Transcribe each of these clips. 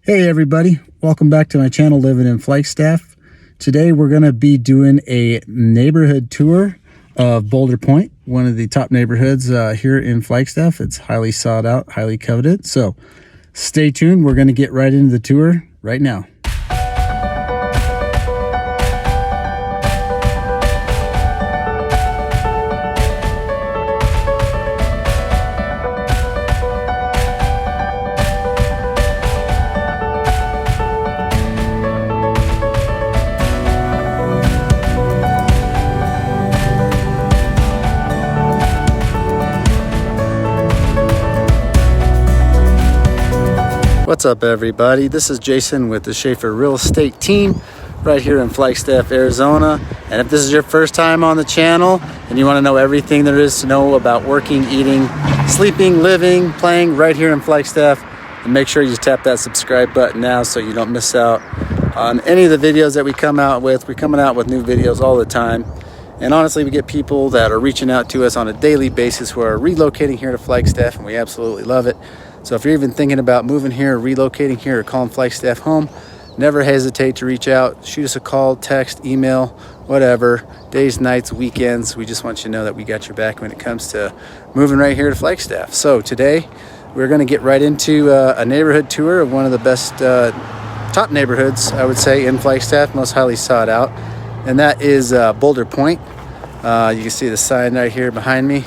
Hey everybody, welcome back to my channel Living in Flagstaff. Today we're going to be doing a neighborhood tour of Boulder Pointe, one of the top neighborhoods here in Flagstaff. It's highly sought out, highly coveted. So stay tuned, we're going to get right into the tour right now. What's up everybody, this is Jason with the Shafor real estate team right here in Flagstaff, Arizona. And if this is your first time on the channel and you want to know everything there is to know about working, eating, sleeping, living, playing right here in Flagstaff, then make sure you tap that subscribe button now so you don't miss out on any of the videos that we come out with. We're coming out with new videos all the time. And honestly, we get people that are reaching out to us on a daily basis who are relocating here to Flagstaff, and we absolutely love it. So if you're even thinking about moving here, relocating here, or calling Flagstaff home, never hesitate to reach out. Shoot us a call, text, email, whatever, days, nights, weekends. We just want you to know that we got your back when it comes to moving right here to Flagstaff. So today, we're going to get right into a neighborhood tour of one of the best top neighborhoods, I would say, in Flagstaff, most highly sought out. And that is Boulder Pointe. You can see the sign right here behind me.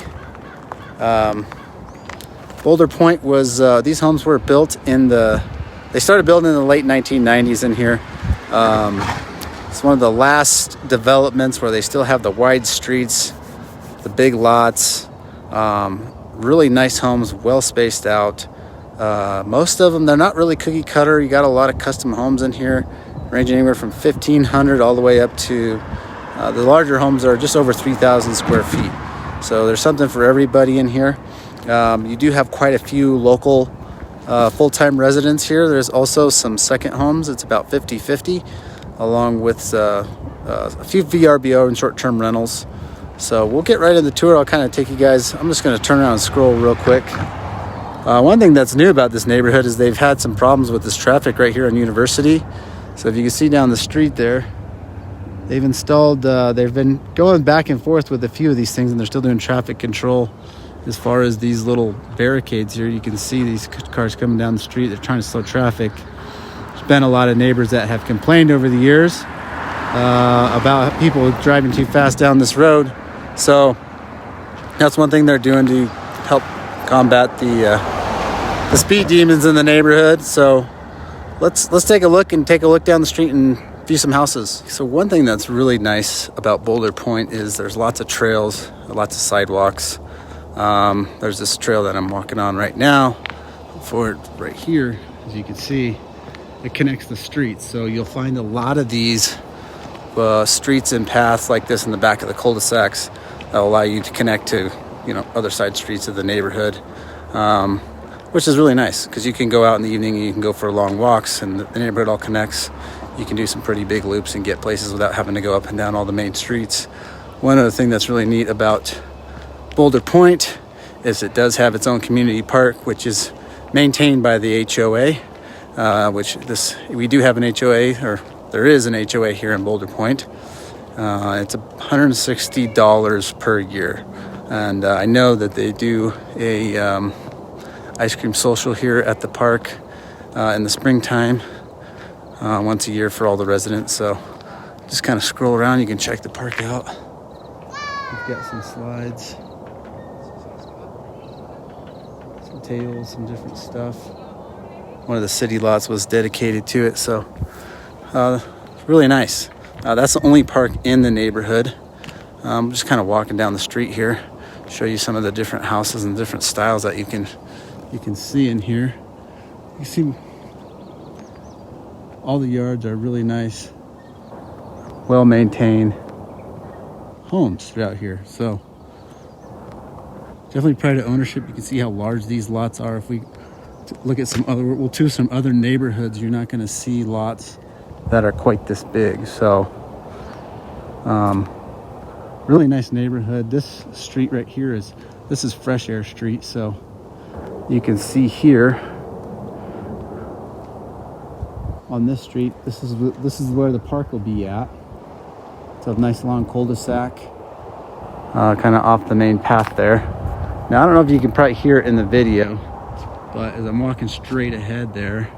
Boulder Pointe was, these homes were built they started building in the late 1990s in here. It's one of the last developments where they still have the wide streets, the big lots, really nice homes, well spaced out. Most of them, they're not really cookie cutter. You got a lot of custom homes in here, ranging anywhere from 1,500 all the way up to, the larger homes are just over 3,000 square feet. So there's something for everybody in here. You do have quite a few local full-time residents here. There's also some second homes. It's about 50-50, along with a few VRBO and short-term rentals. So we'll get right into the tour. I'll kind of take you guys. I'm just going to turn around and scroll real quick. One thing that's new about this neighborhood is they've had some problems with this traffic right here on University. So if you can see down the street there, they've installed, they've been going back and forth with a few of these things, and they're still doing traffic control. As far as these little barricades here, you can see these cars coming down the street. They're trying to slow traffic. There's been a lot of neighbors that have complained over the years about people driving too fast down this road. So that's one thing they're doing to help combat the speed demons in the neighborhood. So let's take a look down the street and view some houses. So one thing that's really nice about Boulder Pointe is there's lots of trails, lots of sidewalks. There's this trail that I'm walking on right now. Right here, as you can see, it connects the streets. So you'll find a lot of these streets and paths like this in the back of the cul-de-sacs that will allow you to connect to, other side streets of the neighborhood, which is really nice because you can go out in the evening and you can go for long walks, and the neighborhood all connects. You can do some pretty big loops and get places without having to go up and down all the main streets. One other thing that's really neat about Boulder Pointe is it does have its own community park, which is maintained by the HOA, we do have an HOA, or there is an HOA here in Boulder Pointe. It's $160 per year, and I know that they do a ice cream social here at the park in the springtime once a year for all the residents. So just kind of scroll around, you can check the park out. We've got some slides, some tables, some different stuff. One of the city lots was dedicated to it, so really nice. That's the only park in the neighborhood. I'm just kind of walking down the street here, show you some of the different houses and different styles that you can see in here. You see all the yards are really nice, well maintained homes throughout here. So definitely pride of ownership. You can see how large these lots are. If we look at some other neighborhoods, you're not going to see lots that are quite this big. So really nice neighborhood. This street right here is Fresh Air Street. So you can see here on this street. This is where the park will be at. It's a nice long cul-de-sac, kind of off the main path there. Now I don't know if you can probably hear it in the video, but as I'm walking straight ahead there,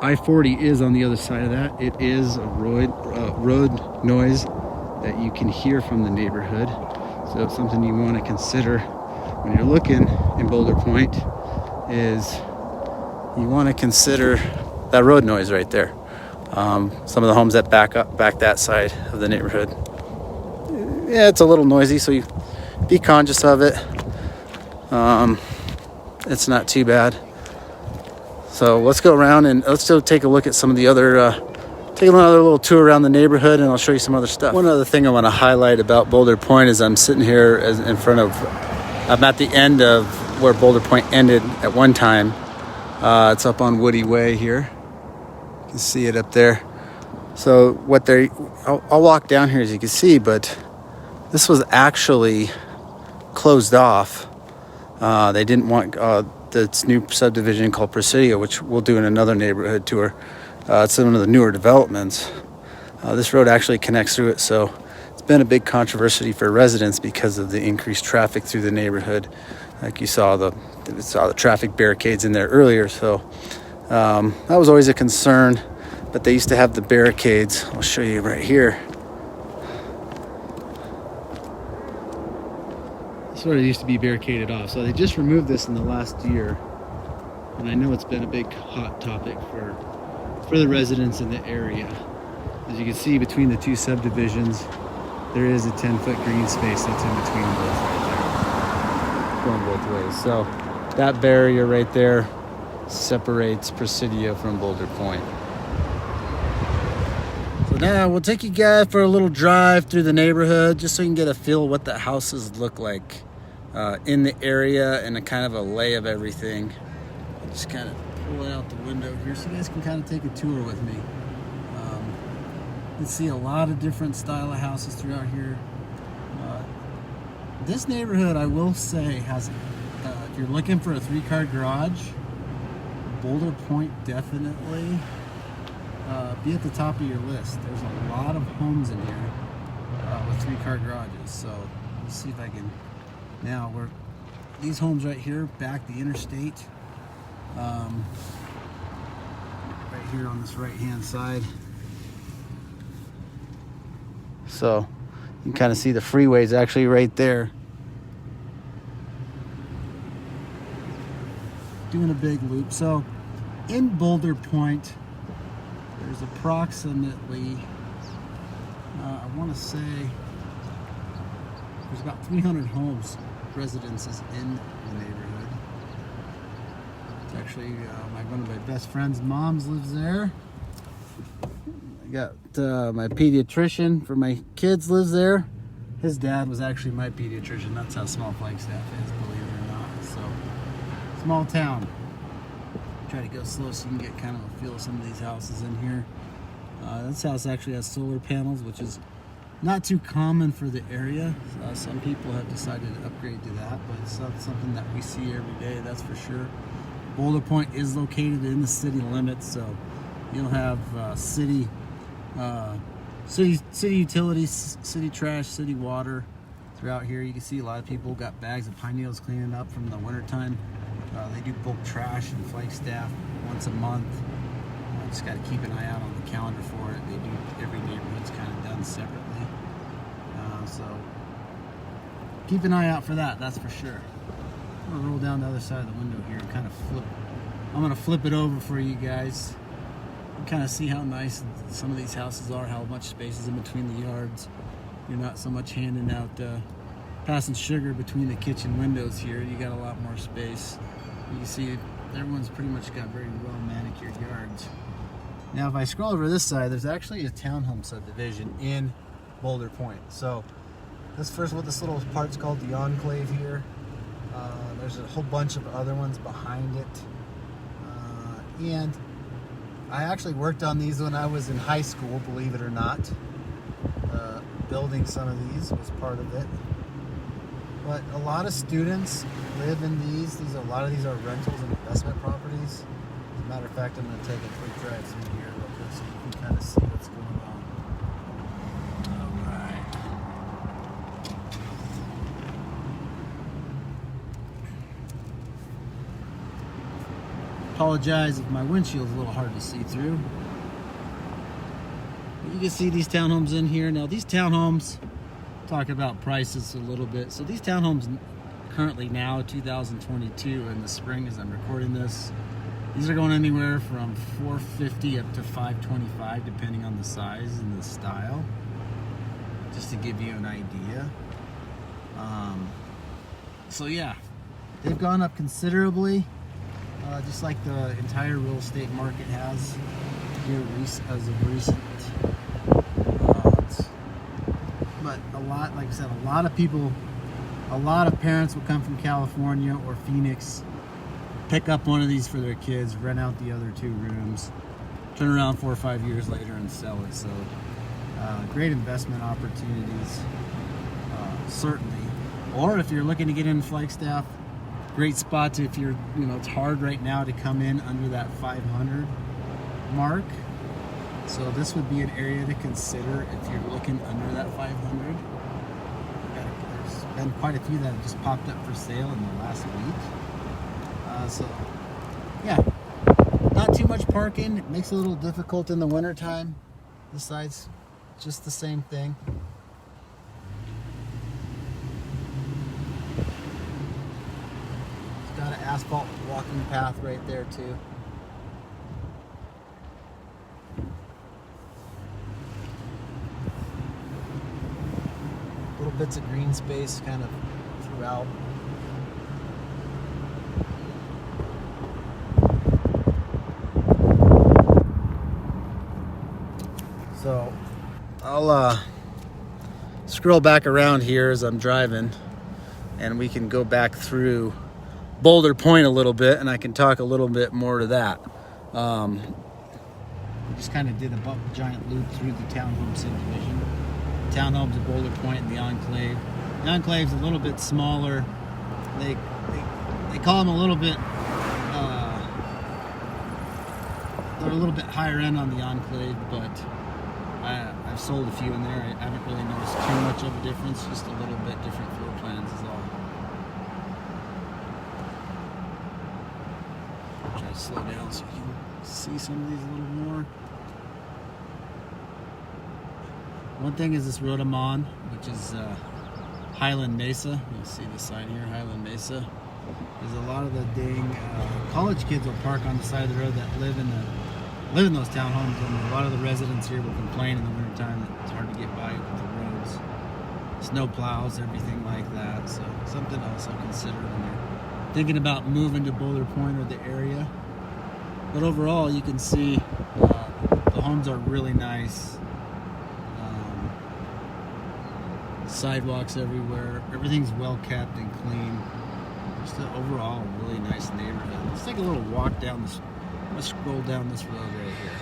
I-40 is on the other side of that. It is a road noise that you can hear from the neighborhood. So it's something you want to consider when you're looking in Boulder Pointe, is you want to consider that road noise right there. Some of the homes that back that side of the neighborhood, yeah, it's a little noisy, so you be conscious of it. It's not too bad. So let's go around and let's go take a look at some of the other, take another little tour around the neighborhood, and I'll show you some other stuff. One other thing I want to highlight about Boulder Pointe is I'm sitting here in front of, I'm at the end of where Boulder Pointe ended at one time. It's up on Woody Way here. You can see it up there. So I'll walk down here as you can see, but this was actually closed off. They didn't want this new subdivision called Presidio, which we'll do in another neighborhood tour. It's one of the newer developments. This road actually connects through it, so it's been a big controversy for residents because of the increased traffic through the neighborhood. Like you saw the traffic barricades in there earlier, so that was always a concern. But they used to have the barricades. I'll show you right here. Sort of used to be barricaded off, so they just removed this in the last year, and I know it's been a big hot topic for the residents in the area. As you can see, between the two subdivisions there is a 10-foot green space that's in between both right there, going both ways. So that barrier right there separates Presidio from Boulder Pointe. So now we'll take you guys for a little drive through the neighborhood, just so you can get a feel of what the houses look like in the area, and a kind of a lay of everything. I'll just kind of pull it out the window here so you guys can kind of take a tour with me. You can see a lot of different style of houses throughout here. This neighborhood, I will say, has, if you're looking for a 3-car garage, Boulder Pointe definitely be at the top of your list. There's a lot of homes in here with 3-car garages. So let's see if I can. Now these homes right here back the interstate, right here on this right hand side. So you can kind of see the freeways actually right there. Doing a big loop. So in Boulder Pointe, there's approximately, I want to say, there's about 300 homes, residences in the neighborhood. It's actually one of my best friend's moms lives there. I got my pediatrician for my kids lives there. His dad was actually my pediatrician. That's how small Flagstaff is, believe it or not. So, small town. Try to go slow so you can get kind of a feel of some of these houses in here. This house actually has solar panels, which is not too common for the area. Some people have decided to upgrade to that, but it's not something that we see every day, that's for sure. Boulder Pointe is located in the city limits, so you'll have city utilities, city trash, city water throughout here. You can see a lot of people got bags of pine needles cleaning up from the winter time. They do bulk trash in Flagstaff once a month. Just got to keep an eye out on the calendar for it. They do, every neighborhood's kind of done separately. So keep an eye out for that, that's for sure. I'm going to roll down the other side of the window here and kind of flip. I'm going to flip it over for you guys. You kind of see how nice some of these houses are, how much space is in between the yards. You're not so much handing out, passing sugar between the kitchen windows here. You got a lot more space. You can see everyone's pretty much got very well manicured yards. Now if I scroll over this side, there's actually a townhome subdivision in Boulder Pointe. So this little part's called the Enclave here. There's a whole bunch of other ones behind it. And I actually worked on these when I was in high school, believe it or not. Building some of these was part of it. But a lot of students live in these. A lot of these are rentals and investment properties. Matter of fact, I'm going to take a quick drive through here real quick so you can kind of see what's going on. All right. Apologize if my windshield's a little hard to see through. But you can see these townhomes in here. Now these townhomes, talking about prices a little bit. So these townhomes currently now, 2022 in the spring as I'm recording this, these are going anywhere from $450 up to $525 depending on the size and the style, just to give you an idea. So yeah, they've gone up considerably, just like the entire real estate market has here as of recent. But a lot, like I said, a lot of people, a lot of parents will come from California or Phoenix, pick up one of these for their kids, rent out the other 2 rooms, turn around 4 or 5 years later and sell it. So great investment opportunities, certainly. Or if you're looking to get in Flagstaff, great spot to, if you're, you know, it's hard right now to come in under that 500 mark. So this would be an area to consider if you're looking under that 500. There's been quite a few that have just popped up for sale in the last week. So yeah, not too much parking. It makes it a little difficult in the wintertime. This side's just the same thing. It's got an asphalt walking path right there too. Little bits of green space kind of throughout. So I'll scroll back around here as I'm driving, and we can go back through Boulder Pointe a little bit, and I can talk a little bit more to that. We just kind of did a giant loop through the townhome subdivision. Townhomes at Boulder Pointe and the Enclave. The Enclave's a little bit smaller. They call them a little bit, they're a little bit higher end on the Enclave, but I've sold a few in there. I haven't really noticed too much of a difference, just a little bit different floor plans is all. Try to slow down so you can see some of these a little more. One thing is this road I'm on, which is Highland Mesa. You'll see the sign here, Highland Mesa. There's a lot of the dang college kids will park on the side of the road that live in those townhomes, and a lot of the residents here will complain in the wintertime that it's hard to get by with the roads, snow plows, everything like that. So something else I'll consider when you're thinking about moving to Boulder Pointe or the area. But overall, you can see the homes are really nice. Sidewalks everywhere. Everything's well kept and clean. Just an overall really nice neighborhood. Let's take a little walk down this. Let's scroll down this road right here.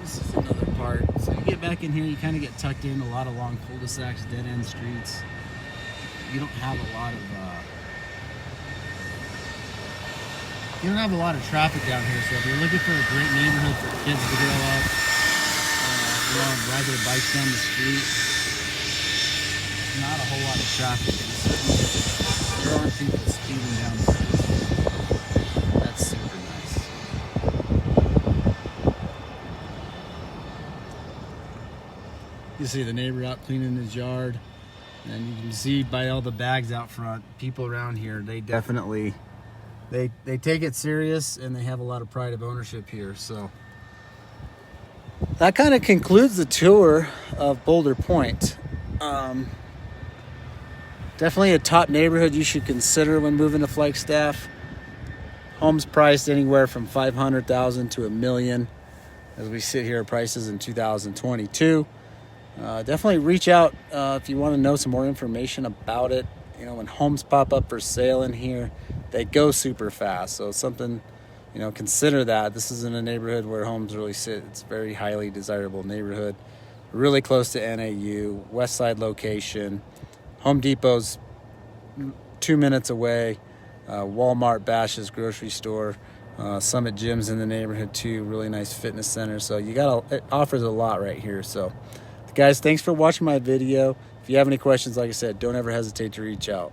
This is another part. So you get back in here, you kind of get tucked in. A lot of long cul-de-sacs, dead-end streets. You don't have a lot of traffic down here. So if you're looking for a great neighborhood for kids to grow up, ride their bikes down the street. Not a whole lot of traffic. There aren't people speeding down the street. That's super nice. You see the neighbor out cleaning his yard, and you can see by all the bags out front, people around here, they definitely they take it serious, and they have a lot of pride of ownership here. So that kind of concludes the tour of Boulder Pointe. Definitely a top neighborhood you should consider when moving to Flagstaff. Homes priced anywhere from $500,000 to $1 million. As we sit here at prices in 2022. Definitely reach out if you want to know some more information about it. You know, when homes pop up for sale in here, they go super fast. So something, you know, consider that. This isn't a neighborhood where homes really sit. It's a very highly desirable neighborhood. Really close to NAU, Westside location. Home Depot's 2 minutes away. Walmart, Bash's grocery store. Summit Gym's in the neighborhood too. Really nice fitness center. So it offers a lot right here. So guys, thanks for watching my video. If you have any questions, like I said, don't ever hesitate to reach out.